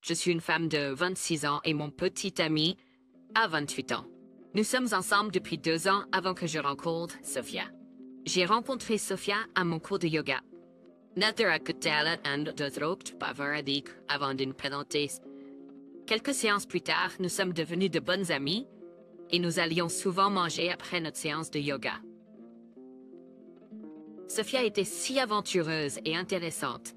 Je suis une femme de 26 ans et mon petit ami a 28 ans. Nous sommes ensemble depuis 2 ans avant que je rencontre Sophia. J'ai rencontré Sophia à mon cours de yoga. Naturakutala and Dozrokt Pavaradik avant d'une présenter. Quelques séances plus tard, nous sommes devenus de bonnes amies et nous allions souvent manger après notre séance de yoga. Sophia était si aventureuse et intéressante.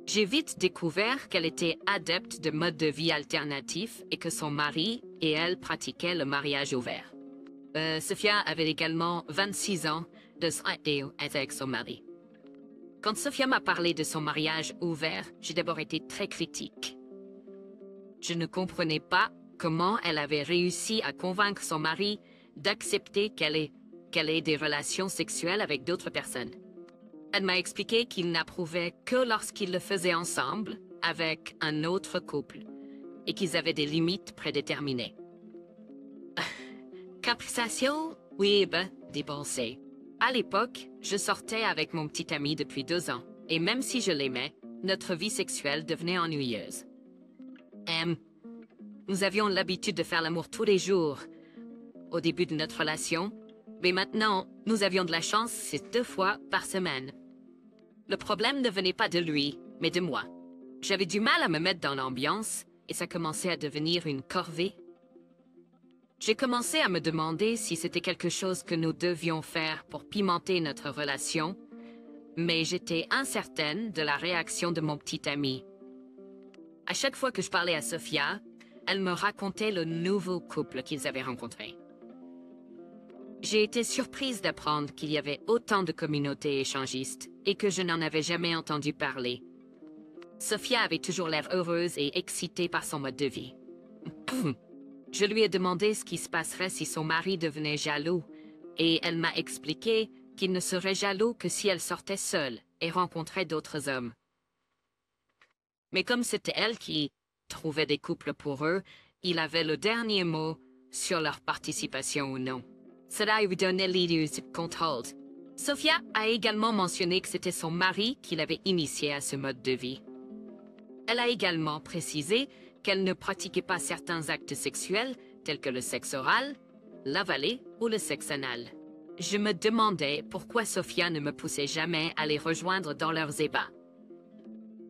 J'ai vite découvert qu'elle était adepte de modes de vie alternatifs et que son mari et elle pratiquaient le mariage ouvert. Sophia avait également 26 ans de avec son mari. Quand Sophia m'a parlé de son mariage ouvert, j'ai d'abord été très critique. Je ne comprenais pas comment elle avait réussi à convaincre son mari d'accepter qu'elle ait des relations sexuelles avec d'autres personnes. Elle m'a expliqué qu'il n'approuvait que lorsqu'ils le faisaient ensemble, avec un autre couple, et qu'ils avaient des limites prédéterminées. Capriciation? Oui, dépensé. À l'époque, je sortais avec mon petit ami depuis 2 ans, et même si je l'aimais, notre vie sexuelle devenait ennuyeuse. Nous avions l'habitude de faire l'amour tous les jours, au début de notre relation, mais maintenant, nous avions de la chance, c'est 2 fois par semaine. Le problème ne venait pas de lui, mais de moi. J'avais du mal à me mettre dans l'ambiance, et ça commençait à devenir une corvée. J'ai commencé à me demander si c'était quelque chose que nous devions faire pour pimenter notre relation, mais j'étais incertaine de la réaction de mon petit ami. À chaque fois que je parlais à Sophia, elle me racontait le nouveau couple qu'ils avaient rencontré. J'ai été surprise d'apprendre qu'il y avait autant de communautés échangistes et que je n'en avais jamais entendu parler. Sophia avait toujours l'air heureuse et excitée par son mode de vie. Je lui ai demandé ce qui se passerait si son mari devenait jaloux, et elle m'a expliqué qu'il ne serait jaloux que si elle sortait seule et rencontrait d'autres hommes. Mais comme c'était elle qui trouvait des couples pour eux, il avait le dernier mot sur leur participation ou non. Cela lui donnait l'idée de contrôle. Sophia a également mentionné que c'était son mari qui l'avait initiée à ce mode de vie. Elle a également précisé qu'elle ne pratiquait pas certains actes sexuels, tels que le sexe oral, l'avalé ou le sexe anal. Je me demandais pourquoi Sophia ne me poussait jamais à les rejoindre dans leurs ébats.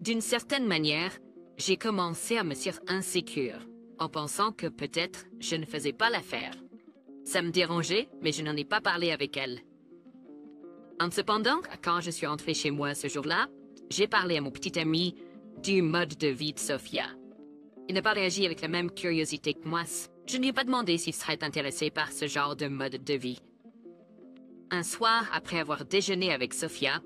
D'une certaine manière, j'ai commencé à me sentir insécure, en pensant que peut-être je ne faisais pas l'affaire. Ça me dérangeait, mais je n'en ai pas parlé avec elle. Cependant, quand je suis entrée chez moi ce jour-là, j'ai parlé à mon petit ami du mode de vie de Sophia. Il n'a pas réagi avec la même curiosité que moi. Je ne lui ai pas demandé s'il serait intéressé par ce genre de mode de vie. Un soir, après avoir déjeuné avec Sophia,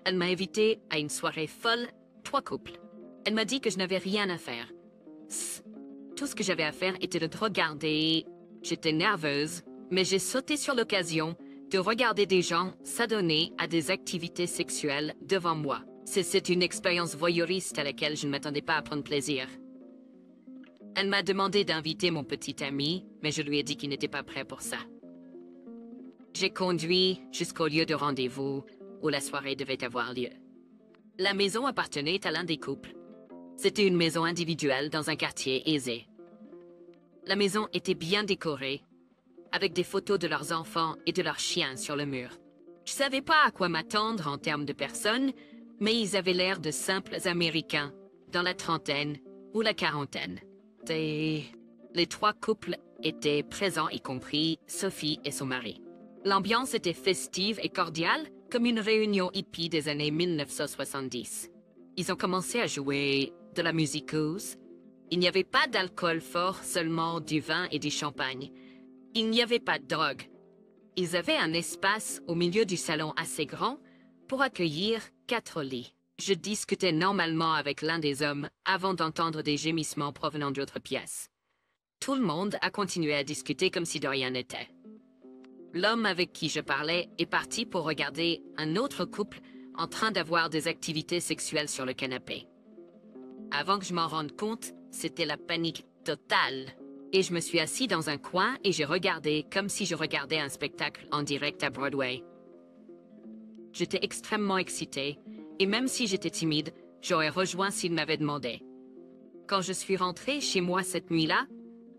elle m'a invité à une soirée folle, 3 couples. Elle m'a dit que je n'avais rien à faire. Tout ce que j'avais à faire était de regarder. J'étais nerveuse, mais j'ai sauté sur l'occasion de regarder des gens s'adonner à des activités sexuelles devant moi. C'est une expérience voyeuriste à laquelle je ne m'attendais pas à prendre plaisir. Elle m'a demandé d'inviter mon petit ami, mais je lui ai dit qu'il n'était pas prêt pour ça. J'ai conduit jusqu'au lieu de rendez-vous où la soirée devait avoir lieu. La maison appartenait à l'un des couples. C'était une maison individuelle dans un quartier aisé. La maison était bien décorée, avec des photos de leurs enfants et de leurs chiens sur le mur. Je ne savais pas à quoi m'attendre en termes de personnes, mais ils avaient l'air de simples Américains, dans la trentaine ou la quarantaine. Les 3 couples étaient présents, y compris Sophie et son mari. L'ambiance était festive et cordiale, comme une réunion hippie des années 1970. Ils ont commencé à jouer de la musique douce. Il n'y avait pas d'alcool fort, seulement du vin et du champagne. Il n'y avait pas de drogue. Ils avaient un espace au milieu du salon assez grand pour accueillir 4 lits. Je discutais normalement avec l'un des hommes avant d'entendre des gémissements provenant d'autres pièces. Tout le monde a continué à discuter comme si de rien n'était. L'homme avec qui je parlais est parti pour regarder un autre couple en train d'avoir des activités sexuelles sur le canapé. Avant que je m'en rende compte, c'était la panique totale. Et je me suis assis dans un coin et j'ai regardé comme si je regardais un spectacle en direct à Broadway. J'étais extrêmement excitée, et même si j'étais timide, j'aurais rejoint s'il m'avait demandé. Quand je suis rentrée chez moi cette nuit-là,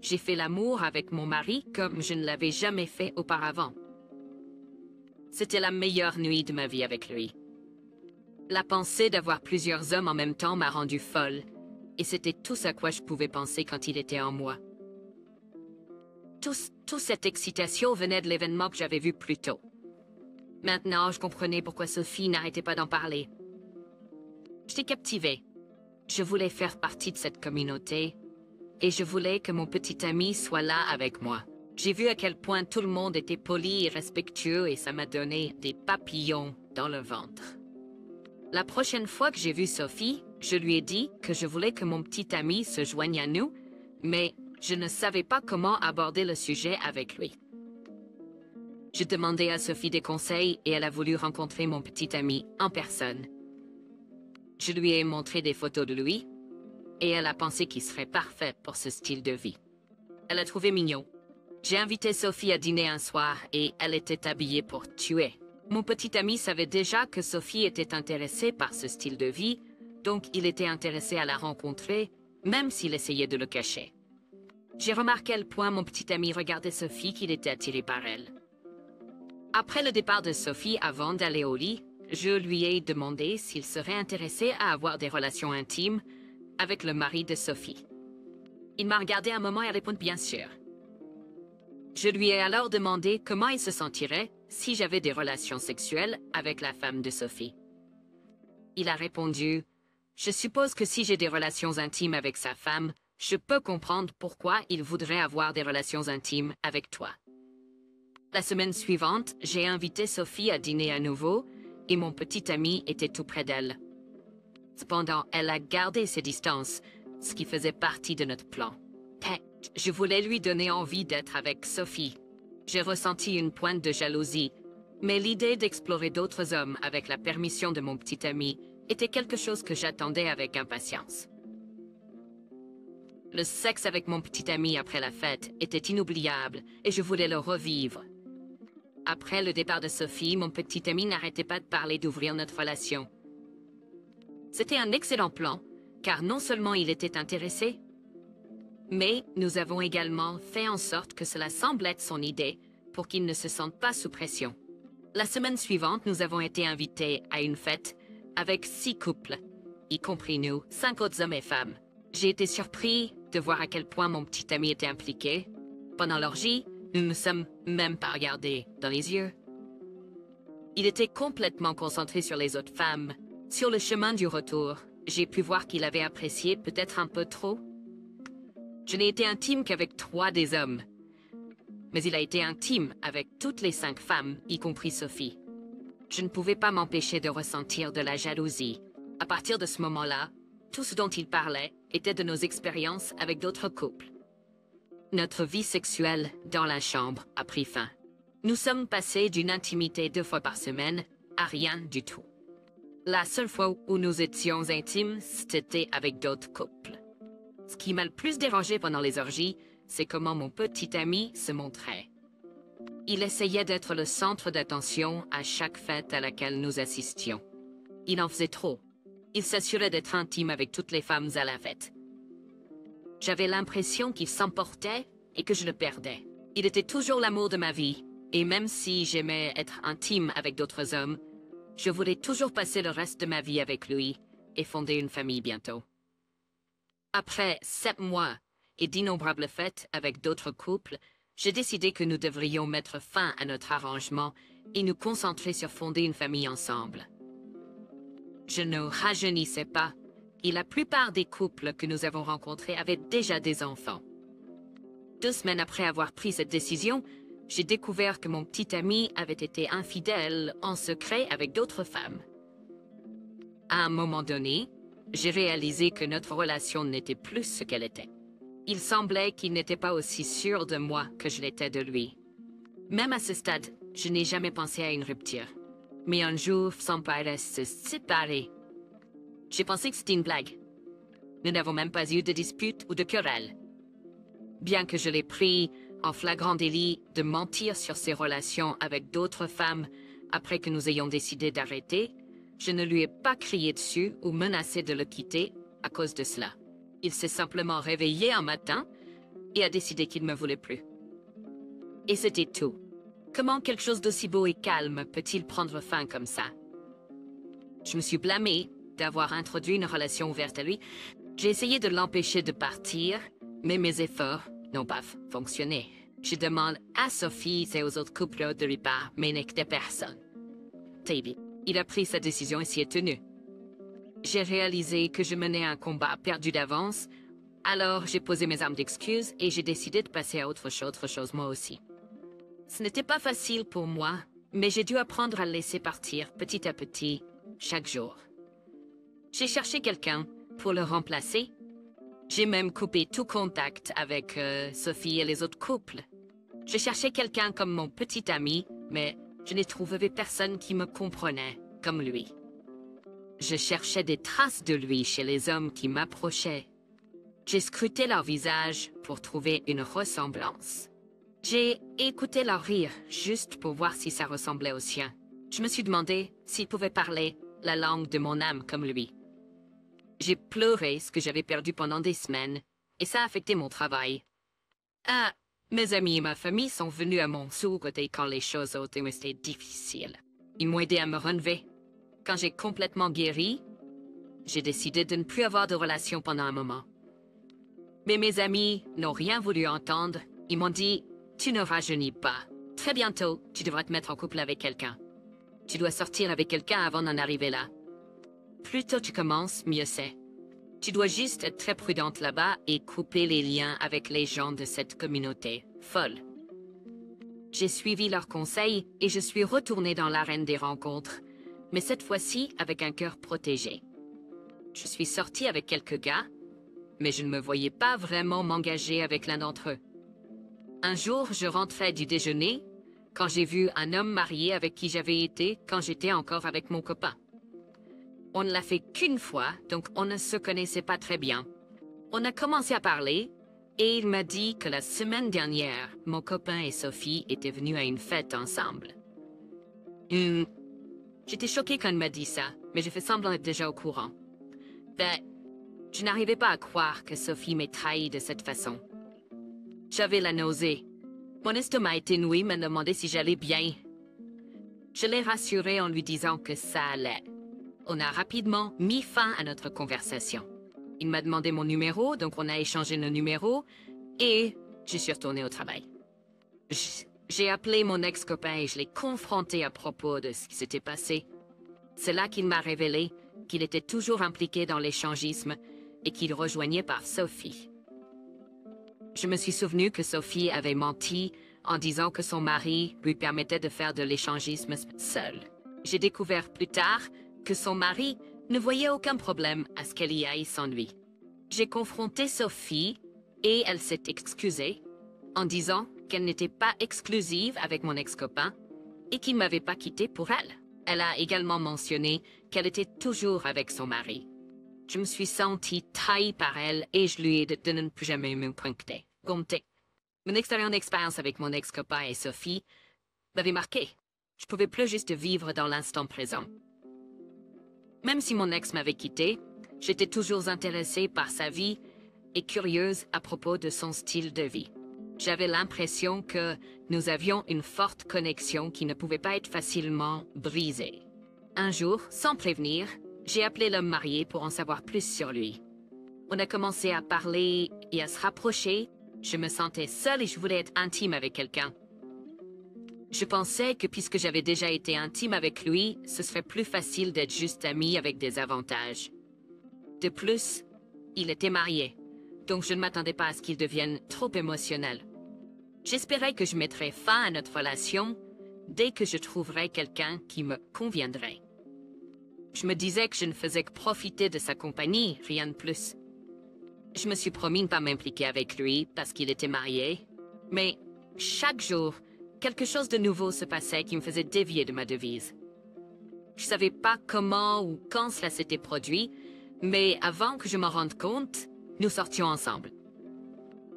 j'ai fait l'amour avec mon mari comme je ne l'avais jamais fait auparavant. C'était la meilleure nuit de ma vie avec lui. La pensée d'avoir plusieurs hommes en même temps m'a rendue folle, et c'était tout à quoi je pouvais penser quand il était en moi. Toute cette excitation venait de l'événement que j'avais vu plus tôt. Maintenant, je comprenais pourquoi Sophie n'arrêtait pas d'en parler. J'étais captivée. Je voulais faire partie de cette communauté, et je voulais que mon petit ami soit là avec moi. J'ai vu à quel point tout le monde était poli et respectueux, et ça m'a donné des papillons dans le ventre. La prochaine fois que j'ai vu Sophie, je lui ai dit que je voulais que mon petit ami se joigne à nous, mais je ne savais pas comment aborder le sujet avec lui. J'ai demandé à Sophie des conseils et elle a voulu rencontrer mon petit ami en personne. Je lui ai montré des photos de lui et elle a pensé qu'il serait parfait pour ce style de vie. Elle a trouvé mignon. J'ai invité Sophie à dîner un soir et elle était habillée pour tuer. Mon petit ami savait déjà que Sophie était intéressée par ce style de vie, donc il était intéressé à la rencontrer, même s'il essayait de le cacher. J'ai remarqué à quel point mon petit ami regardait Sophie qu'il était attiré par elle. Après le départ de Sophie, avant d'aller au lit, je lui ai demandé s'il serait intéressé à avoir des relations intimes avec le mari de Sophie. Il m'a regardé un moment et a répondu bien sûr. Je lui ai alors demandé comment il se sentirait si j'avais des relations sexuelles avec la femme de Sophie. Il a répondu « Je suppose que si j'ai des relations intimes avec sa femme, je peux comprendre pourquoi il voudrait avoir des relations intimes avec toi. » La semaine suivante, j'ai invité Sophie à dîner à nouveau et mon petit ami était tout près d'elle. Cependant, elle a gardé ses distances, ce qui faisait partie de notre plan. Je voulais lui donner envie d'être avec Sophie. J'ai ressenti une pointe de jalousie, mais l'idée d'explorer d'autres hommes avec la permission de mon petit ami était quelque chose que j'attendais avec impatience. Le sexe avec mon petit ami après la fête était inoubliable et je voulais le revivre. Après le départ de Sophie, mon petit ami n'arrêtait pas de parler d'ouvrir notre relation. C'était un excellent plan, car non seulement il était intéressé, mais nous avons également fait en sorte que cela semble être son idée pour qu'il ne se sente pas sous pression. La semaine suivante, nous avons été invités à une fête avec 6 couples, y compris nous, 5 autres hommes et femmes. J'ai été surpris de voir à quel point mon petit ami était impliqué. Pendant l'orgie, nous ne nous sommes même pas regardés dans les yeux. Il était complètement concentré sur les autres femmes. Sur le chemin du retour, j'ai pu voir qu'il avait apprécié peut-être un peu trop. Je n'ai été intime qu'avec 3 des hommes. Mais il a été intime avec toutes les 5 femmes, y compris Sophie. Je ne pouvais pas m'empêcher de ressentir de la jalousie. À partir de ce moment-là, tout ce dont il parlait était de nos expériences avec d'autres couples. Notre vie sexuelle dans la chambre a pris fin. Nous sommes passés d'une intimité 2 fois par semaine à rien du tout. La seule fois où nous étions intimes, c'était avec d'autres couples. Ce qui m'a le plus dérangé pendant les orgies, c'est comment mon petit ami se montrait. Il essayait d'être le centre d'attention à chaque fête à laquelle nous assistions. Il en faisait trop. Il s'assurait d'être intime avec toutes les femmes à la fête. J'avais l'impression qu'il s'emportait et que je le perdais. Il était toujours l'amour de ma vie, et même si j'aimais être intime avec d'autres hommes, je voulais toujours passer le reste de ma vie avec lui et fonder une famille bientôt. Après 7 mois et d'innombrables fêtes avec d'autres couples, j'ai décidé que nous devrions mettre fin à notre arrangement et nous concentrer sur fonder une famille ensemble. Je ne rajeunissais pas, et la plupart des couples que nous avons rencontrés avaient déjà des enfants. 2 semaines après avoir pris cette décision, j'ai découvert que mon petit ami avait été infidèle en secret avec d'autres femmes. À un moment donné, j'ai réalisé que notre relation n'était plus ce qu'elle était. Il semblait qu'il n'était pas aussi sûr de moi que je l'étais de lui. Même à ce stade, je n'ai jamais pensé à une rupture. Mais un jour, son père se séparer. J'ai pensé que c'était une blague. Nous n'avons même pas eu de dispute ou de querelle. Bien que je l'ai pris en flagrant délit de mentir sur ses relations avec d'autres femmes après que nous ayons décidé d'arrêter, je ne lui ai pas crié dessus ou menacé de le quitter à cause de cela. Il s'est simplement réveillé un matin et a décidé qu'il ne me voulait plus. Et c'était tout. Comment quelque chose d'aussi beau et calme peut-il prendre fin comme ça? Je me suis blâmée d'avoir introduit une relation ouverte à lui. J'ai essayé de l'empêcher de partir, mais mes efforts n'ont pas fonctionné. Je demande à Sophie et aux autres couples de lui part, mais n'écoutait personne. Taby, il a pris sa décision et s'y est tenu. J'ai réalisé que je menais un combat perdu d'avance, alors j'ai posé mes armes d'excuses et j'ai décidé de passer à autre chose moi aussi. Ce n'était pas facile pour moi, mais j'ai dû apprendre à le laisser partir petit à petit, chaque jour. J'ai cherché quelqu'un pour le remplacer. J'ai même coupé tout contact avec Sophie et les autres couples. Je cherchais quelqu'un comme mon petit ami, mais je n'ai trouvé personne qui me comprenait comme lui. Je cherchais des traces de lui chez les hommes qui m'approchaient. J'ai scruté leur visage pour trouver une ressemblance. J'ai écouté leur rire juste pour voir si ça ressemblait au sien. Je me suis demandé s'ils pouvaient parler la langue de mon âme comme lui. J'ai pleuré ce que j'avais perdu pendant des semaines, et ça a affecté mon travail. Ah, mes amis et ma famille sont venus à mon côté quand les choses ont été difficiles. Ils m'ont aidé à me relever. Quand j'ai complètement guéri, j'ai décidé de ne plus avoir de relation pendant un moment. Mais mes amis n'ont rien voulu entendre. Ils m'ont dit, tu ne rajeunis pas. Très bientôt, tu devras te mettre en couple avec quelqu'un. Tu dois sortir avec quelqu'un avant d'en arriver là. Plus tôt tu commences, mieux c'est. Tu dois juste être très prudente là-bas et couper les liens avec les gens de cette communauté folle. J'ai suivi leurs conseils et je suis retournée dans l'arène des rencontres, mais cette fois-ci avec un cœur protégé. Je suis sortie avec quelques gars, mais je ne me voyais pas vraiment m'engager avec l'un d'entre eux. Un jour, je rentrais du déjeuner quand j'ai vu un homme marié avec qui j'avais été quand j'étais encore avec mon copain. On ne l'a fait qu'une fois, donc on ne se connaissait pas très bien. On a commencé à parler, et il m'a dit que la semaine dernière, mon copain et Sophie étaient venus à une fête ensemble. J'étais choquée quand il m'a dit ça, mais j'ai fait semblant d'être déjà au courant. Je n'arrivais pas à croire que Sophie m'ait trahi de cette façon. J'avais la nausée. Mon estomac était noué, me demandait si j'allais bien. Je l'ai rassuré en lui disant que ça allait. On a rapidement mis fin à notre conversation. Il m'a demandé mon numéro, donc on a échangé nos numéros, et je suis retournée au travail. J'ai appelé mon ex-copain et je l'ai confronté à propos de ce qui s'était passé. C'est là qu'il m'a révélé qu'il était toujours impliqué dans l'échangisme et qu'il rejoignait par Sophie. Je me suis souvenu que Sophie avait menti en disant que son mari lui permettait de faire de l'échangisme seul. J'ai découvert plus tard que son mari ne voyait aucun problème à ce qu'elle y aille sans lui. J'ai confronté Sophie et elle s'est excusée en disant qu'elle n'était pas exclusive avec mon ex-copain et qu'il ne m'avait pas quittée pour elle. Elle a également mentionné qu'elle était toujours avec son mari. Je me suis sentie trahie par elle et je lui ai dit de ne plus jamais me compter. Mon expérience avec mon ex-copain et Sophie m'avait marqué. Je pouvais plus juste vivre dans l'instant présent. Même si mon ex m'avait quitté, j'étais toujours intéressée par sa vie et curieuse à propos de son style de vie. J'avais l'impression que nous avions une forte connexion qui ne pouvait pas être facilement brisée. Un jour, sans prévenir, j'ai appelé l'homme marié pour en savoir plus sur lui. On a commencé à parler et à se rapprocher. Je me sentais seule et je voulais être intime avec quelqu'un. Je pensais que puisque j'avais déjà été intime avec lui, ce serait plus facile d'être juste amie avec des avantages. De plus, il était marié, donc je ne m'attendais pas à ce qu'il devienne trop émotionnel. J'espérais que je mettrais fin à notre relation dès que je trouverais quelqu'un qui me conviendrait. Je me disais que je ne faisais que profiter de sa compagnie, rien de plus. Je me suis promis de ne pas m'impliquer avec lui parce qu'il était marié, mais chaque jour, quelque chose de nouveau se passait qui me faisait dévier de ma devise. Je ne savais pas comment ou quand cela s'était produit, mais avant que je m'en rende compte, nous sortions ensemble.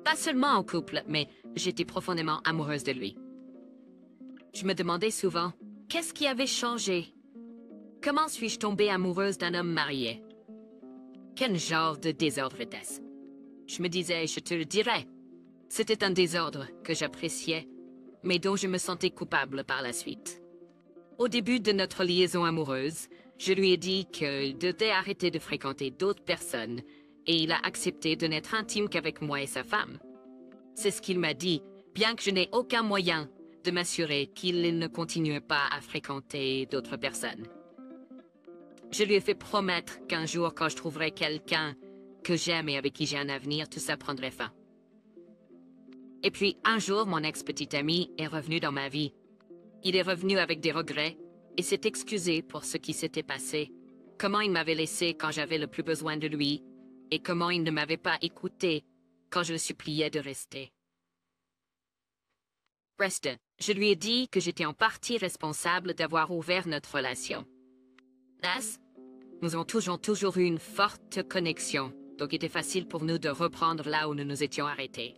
Pas seulement en couple, mais j'étais profondément amoureuse de lui. Je me demandais souvent, qu'est-ce qui avait changé? Comment suis-je tombée amoureuse d'un homme marié? Quel genre de désordre était-ce? Je me disais, je te le dirai. C'était un désordre que j'appréciais, mais dont je me sentais coupable par la suite. Au début de notre liaison amoureuse, je lui ai dit qu'il devait arrêter de fréquenter d'autres personnes, et il a accepté de n'être intime qu'avec moi et sa femme. C'est ce qu'il m'a dit, bien que je n'ai aucun moyen de m'assurer qu'il ne continue pas à fréquenter d'autres personnes. Je lui ai fait promettre qu'un jour, quand je trouverai quelqu'un que j'aime et avec qui j'ai un avenir, tout ça prendrait fin. Et puis, un jour, mon ex-petit ami est revenu dans ma vie. Il est revenu avec des regrets et s'est excusé pour ce qui s'était passé, comment il m'avait laissé quand j'avais le plus besoin de lui, et comment il ne m'avait pas écouté quand je le suppliais de rester. Reste, je lui ai dit que j'étais en partie responsable d'avoir ouvert notre relation. Nas, nous avons toujours eu une forte connexion, donc il était facile pour nous de reprendre là où nous nous étions arrêtés.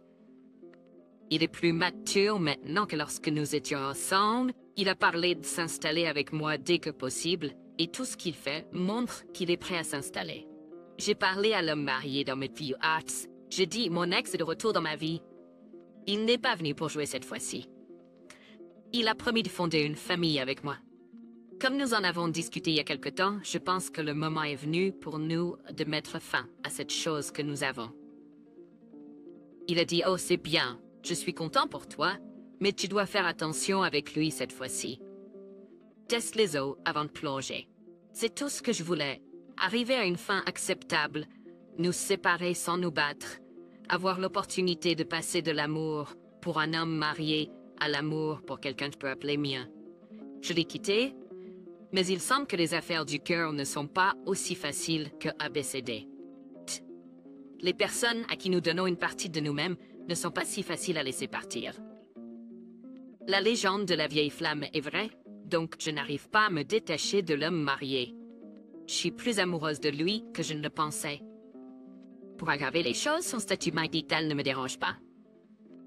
Il est plus mature maintenant que lorsque nous étions ensemble. Il a parlé de s'installer avec moi dès que possible, et tout ce qu'il fait montre qu'il est prêt à s'installer. J'ai parlé à l'homme marié dans Midview Arts. J'ai dit, mon ex est de retour dans ma vie. Il n'est pas venu pour jouer cette fois-ci. Il a promis de fonder une famille avec moi. Comme nous en avons discuté il y a quelque temps, je pense que le moment est venu pour nous de mettre fin à cette chose que nous avons. Il a dit, oh, c'est bien. Je suis content pour toi, mais tu dois faire attention avec lui cette fois-ci. Teste les eaux avant de plonger. C'est tout ce que je voulais. Arriver à une fin acceptable, nous séparer sans nous battre, avoir l'opportunité de passer de l'amour pour un homme marié à l'amour pour quelqu'un que je peux appeler mien. Je l'ai quitté, mais il semble que les affaires du cœur ne sont pas aussi faciles que ABCD. Les personnes à qui nous donnons une partie de nous-mêmes ne sont pas si faciles à laisser partir. La légende de la vieille flamme est vraie, donc je n'arrive pas à me détacher de l'homme marié. Je suis plus amoureuse de lui que je ne le pensais. Pour aggraver les choses, son statut marital ne me dérange pas.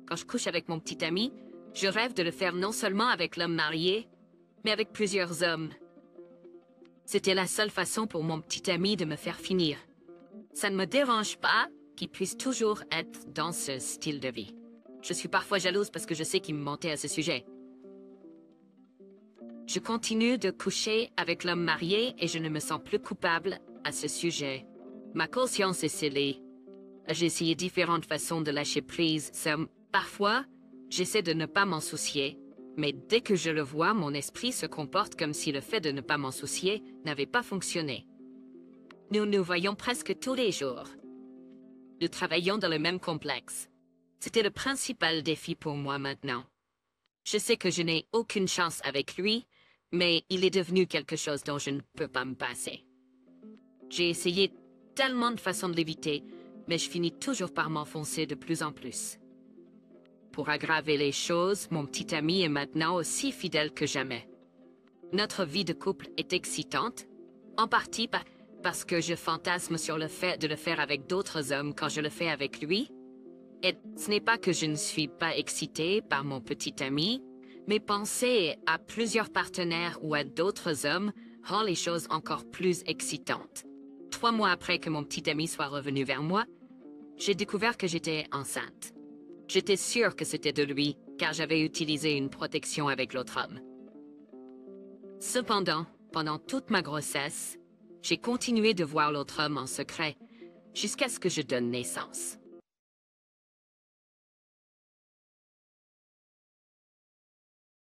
Quand je couche avec mon petit ami, je rêve de le faire non seulement avec l'homme marié, mais avec plusieurs hommes. C'était la seule façon pour mon petit ami de me faire finir. Ça ne me dérange pas qu'il puisse toujours être dans ce style de vie. Je suis parfois jalouse parce que je sais qu'il me mentait à ce sujet. Je continue de coucher avec l'homme marié et je ne me sens plus coupable à ce sujet. Ma conscience est scellée. J'ai essayé différentes façons de lâcher prise. Parfois, j'essaie de ne pas m'en soucier, mais dès que je le vois, mon esprit se comporte comme si le fait de ne pas m'en soucier n'avait pas fonctionné. Nous nous voyons presque tous les jours. Nous travaillons dans le même complexe. C'était le principal défi pour moi maintenant. Je sais que je n'ai aucune chance avec lui, mais il est devenu quelque chose dont je ne peux pas me passer. J'ai essayé tellement de façons de l'éviter, mais je finis toujours par m'enfoncer de plus en plus. Pour aggraver les choses, mon petit ami est maintenant aussi fidèle que jamais. Notre vie de couple est excitante, en partie parce que je fantasme sur le fait de le faire avec d'autres hommes quand je le fais avec lui. Et ce n'est pas que je ne suis pas excitée par mon petit ami, mais penser à plusieurs partenaires ou à d'autres hommes rend les choses encore plus excitantes. 3 mois après que mon petit ami soit revenu vers moi, j'ai découvert que j'étais enceinte. J'étais sûre que c'était de lui, car j'avais utilisé une protection avec l'autre homme. Cependant, pendant toute ma grossesse, j'ai continué de voir l'autre homme en secret, jusqu'à ce que je donne naissance.